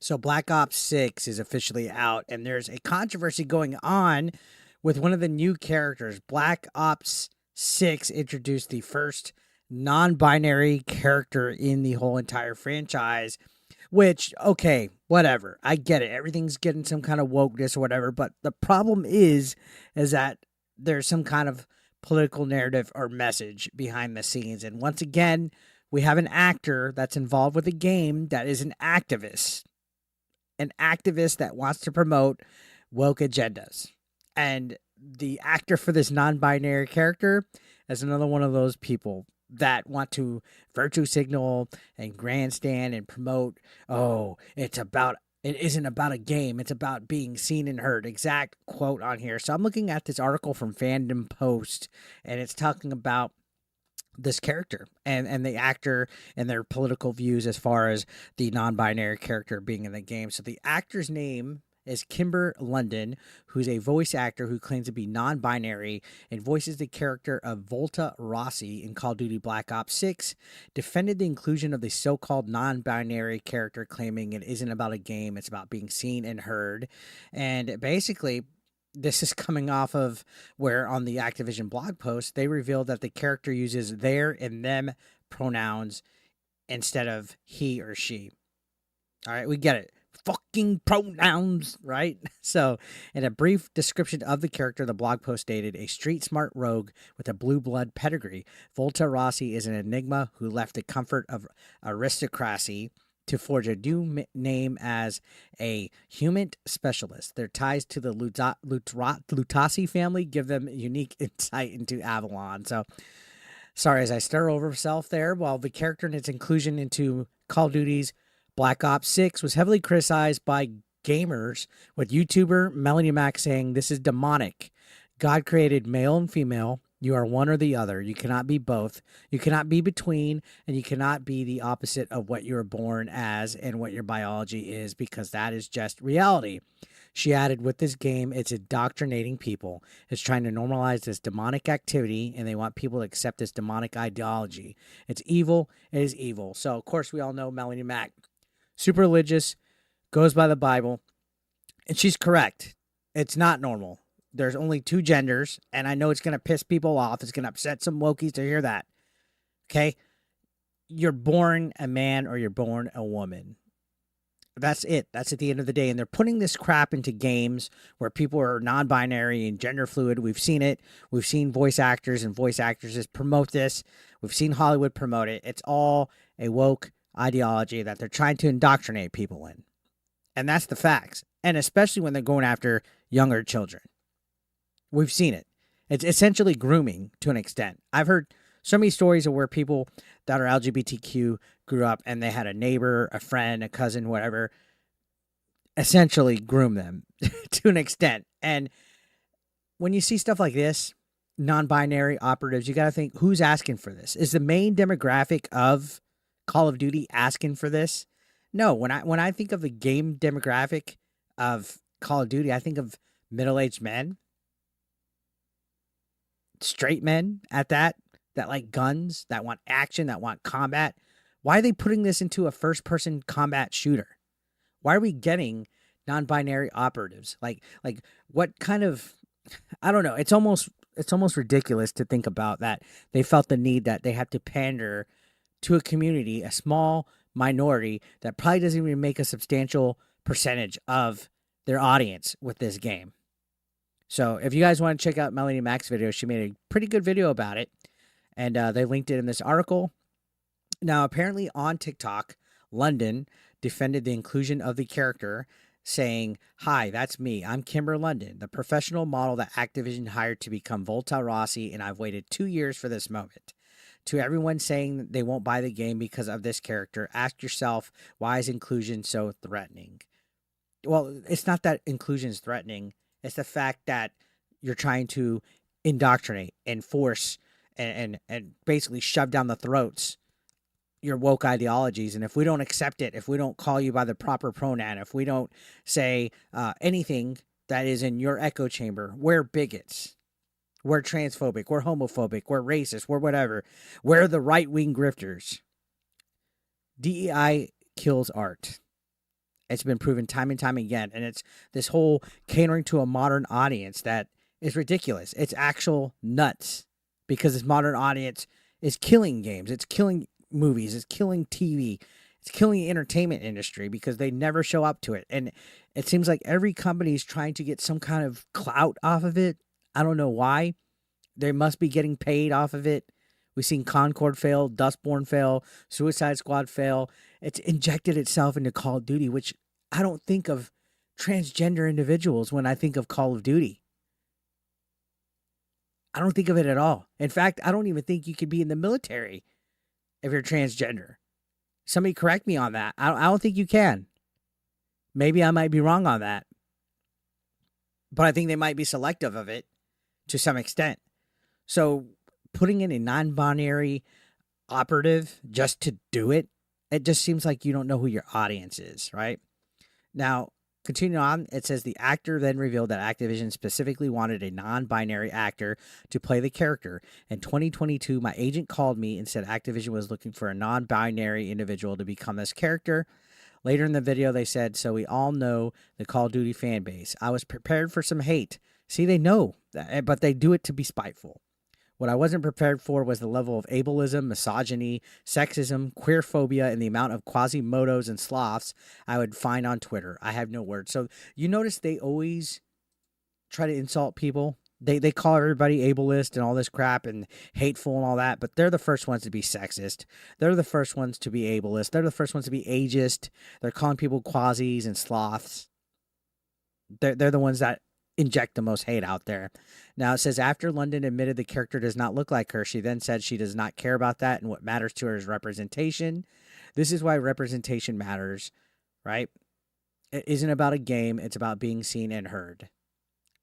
So Black Ops 6 is officially out, and there's a controversy going on with one of the new characters. Black Ops 6 introduced the first non binary character in the whole entire franchise, which, okay, whatever. I get it. Everything's getting some kind of wokeness or whatever, but the problem is that there's some kind of political narrative or message behind the scenes. And once again, we have an actor that's involved with a game that is an activist that wants to promote woke agendas. And the actor for this non binary character is another one of those people that want to virtue signal and grandstand and promote, oh, it isn't about a game, it's about being seen and heard. Exact quote on here. So I'm looking at this article from Fandom Post, and it's talking about this character and the actor and their political views as far as the non-binary character being in the game. So the actor's name is Kimber London, who's a voice actor who claims to be non-binary and voices the character of Volta Rossi in Call of Duty Black Ops 6, defended the inclusion of the so-called non-binary character, claiming it isn't about a game, it's about being seen and heard. And basically, this is coming off of where on the Activision blog post, they revealed that the character uses their and them pronouns instead of he or she. All right, we get it. Fucking pronouns, right? So, in a brief description of the character, the blog post stated, a street-smart rogue with a blue blood pedigree, Volta Rossi is an enigma who left the comfort of aristocracy to forge a new name as a human specialist. Their ties to the Lutasi family give them unique insight into Avalon. So, sorry as I stir over myself there. While the character and its inclusion into Call of Duty's Black Ops 6 was heavily criticized by gamers, with YouTuber Melonie Mac saying, this is demonic. God created male and female. You are one or the other. You cannot be both. You cannot be between, and you cannot be the opposite of what you were born as and what your biology is, because that is just reality. She added, with this game, it's indoctrinating people. It's trying to normalize this demonic activity, and they want people to accept this demonic ideology. It's evil. It is evil. So, of course, we all know Melonie Mac, super religious, goes by the Bible, and she's correct. It's not normal. There's only two genders, and I know it's going to piss people off. It's going to upset some wokies to hear that. Okay? You're born a man or you're born a woman. That's it. That's at the end of the day. And they're putting this crap into games where people are non-binary and gender fluid. We've seen it. We've seen voice actors and voice actresses promote this. We've seen Hollywood promote it. It's all a woke ideology that they're trying to indoctrinate people in. And that's the facts. And especially when they're going after younger children. We've seen it. It's essentially grooming to an extent. I've heard so many stories of where people that are LGBTQ grew up and they had a neighbor, a friend, a cousin, whatever, essentially groom them to an extent. And when you see stuff like this, non-binary operatives, you got to think, who's asking for this? Is the main demographic of Call of Duty asking for this? No. When I think of the game demographic of Call of Duty, I think of middle-aged men, straight men at that like guns, that want action, that want combat. Why are they putting this into a first-person combat shooter? Why are we getting non-binary operatives? Like what kind of, I don't know. It's almost ridiculous to think about that they felt the need that they have to pander to a community, a small minority that probably doesn't even make a substantial percentage of their audience with this game. So if you guys want to check out Melonie Mac's video, she made a pretty good video about it, and they linked it in this article. Now, apparently on TikTok, London defended the inclusion of the character, saying, hi, that's me. I'm Kimber London, the professional model that Activision hired to become Volta Rossi, and I've waited 2 years for this moment. To everyone saying that they won't buy the game because of this character, ask yourself, why is inclusion so threatening? Well, it's not that inclusion is threatening. It's the fact that you're trying to indoctrinate and force and basically shove down the throats your woke ideologies. And if we don't accept it, if we don't call you by the proper pronoun, if we don't say anything that is in your echo chamber, we're bigots. We're transphobic. We're homophobic. We're racist. We're whatever. We're the right-wing grifters. DEI kills art. It's been proven time and time again. And it's this whole catering to a modern audience that is ridiculous. It's actual nuts because this modern audience is killing games. It's killing movies. It's killing TV. It's killing the entertainment industry because they never show up to it. And it seems like every company is trying to get some kind of clout off of it. I don't know why. They must be getting paid off of it. We've seen Concord fail, Dustborn fail, Suicide Squad fail. It's injected itself into Call of Duty, which I don't think of transgender individuals when I think of Call of Duty. I don't think of it at all. In fact, I don't even think you could be in the military if you're transgender. Somebody correct me on that. I don't think you can. Maybe I might be wrong on that. But I think they might be selective of it to some extent. So putting in a non-binary operative just to do it, it just seems like you don't know who your audience is, right? Now, continuing on, it says the actor then revealed that Activision specifically wanted a non-binary actor to play the character. In 2022, my agent called me and said Activision was looking for a non-binary individual to become this character. Later in the video, they said, so we all know the Call of Duty fan base. I was prepared for some hate. See, they know, but they do it to be spiteful. What I wasn't prepared for was the level of ableism, misogyny, sexism, queerphobia, and the amount of Quasimodos and sloths I would find on Twitter. I have no words. So you notice they always try to insult people. They call everybody ableist and all this crap and hateful and all that, but they're the first ones to be sexist. They're the first ones to be ableist. They're the first ones to be ageist. They're calling people quasis and sloths. They're the ones that inject the most hate out there. Now it says after London admitted the character does not look like her, she then said she does not care about that and what matters to her is representation. This is why representation matters, right? It isn't about a game, it's about being seen and heard.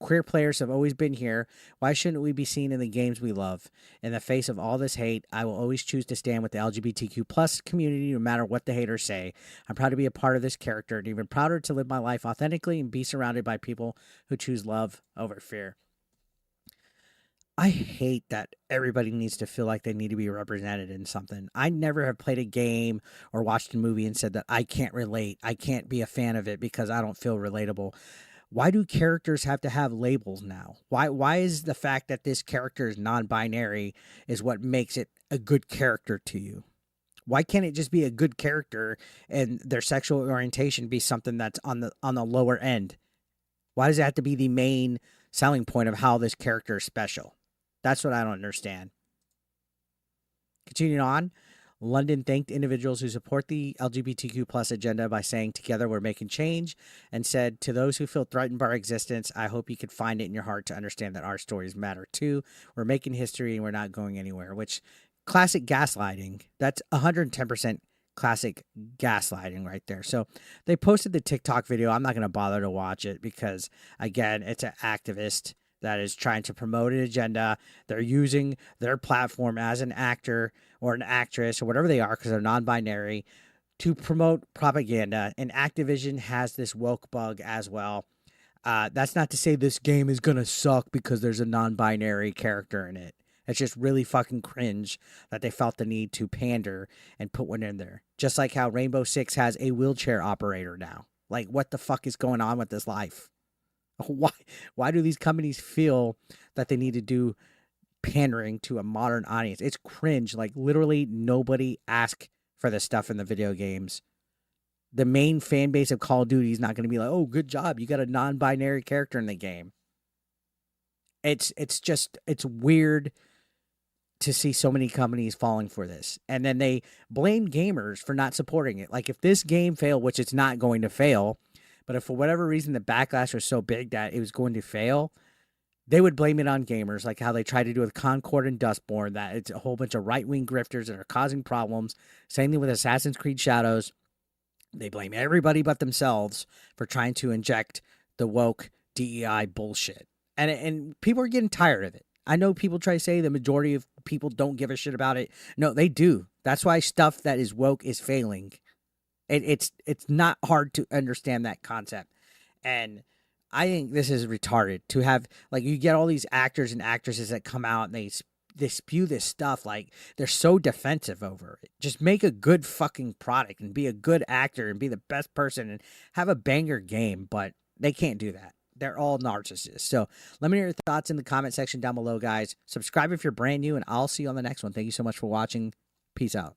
Queer players have always been here. Why shouldn't we be seen in the games we love? In the face of all this hate, I will always choose to stand with the LGBTQ plus community no matter what the haters say. I'm proud to be a part of this character and even prouder to live my life authentically and be surrounded by people who choose love over fear. I hate that everybody needs to feel like they need to be represented in something. I never have played a game or watched a movie and said that I can't relate. I can't be a fan of it because I don't feel relatable. Why do characters have to have labels now? Why is the fact that this character is non-binary is what makes it a good character to you? Why can't it just be a good character and their sexual orientation be something that's on the lower end? Why does it have to be the main selling point of how this character is special? That's what I don't understand. Continuing on, London thanked individuals who support the LGBTQ plus agenda by saying, together we're making change, and said, to those who feel threatened by our existence, I hope you could find it in your heart to understand that our stories matter too. We're making history and we're not going anywhere, which classic gaslighting. That's 110% classic gaslighting right there. So they posted the TikTok video. I'm not going to bother to watch it because, again, it's an activist that is trying to promote an agenda. They're using their platform as an actor or an actress or whatever they are because they're non-binary to promote propaganda. And Activision has this woke bug as well. That's not to say this game is going to suck because there's a non-binary character in it. It's just really fucking cringe that they felt the need to pander and put one in there. Just like how Rainbow Six has a wheelchair operator now. Like, what the fuck is going on with this life? Why do these companies feel that they need to do pandering to a modern audience? It's cringe. Like, literally nobody asked for this stuff in the video games. The main fan base of Call of Duty is not going to be like, oh, good job, you got a non-binary character in the game. It's weird to see so many companies falling for this. And then they blame gamers for not supporting it. Like, if this game failed, which it's not going to fail, but if for whatever reason the backlash was so big that it was going to fail, they would blame it on gamers, like how they tried to do with Concord and Dustborn, that it's a whole bunch of right-wing grifters that are causing problems. Same thing with Assassin's Creed Shadows. They blame everybody but themselves for trying to inject the woke DEI bullshit. And people are getting tired of it. I know people try to say the majority of people don't give a shit about it. No, they do. That's why stuff that is woke is failing. It's not hard to understand that concept. And I think this is retarded to have, like, you get all these actors and actresses that come out and they spew this stuff. Like, they're so defensive over it. Just make a good fucking product and be a good actor and be the best person and have a banger game, but they can't do that. They're all narcissists. So let me know your thoughts in the comment section down below, guys. Subscribe if you're brand new, and I'll see you on the next one. Thank you so much for watching. Peace out.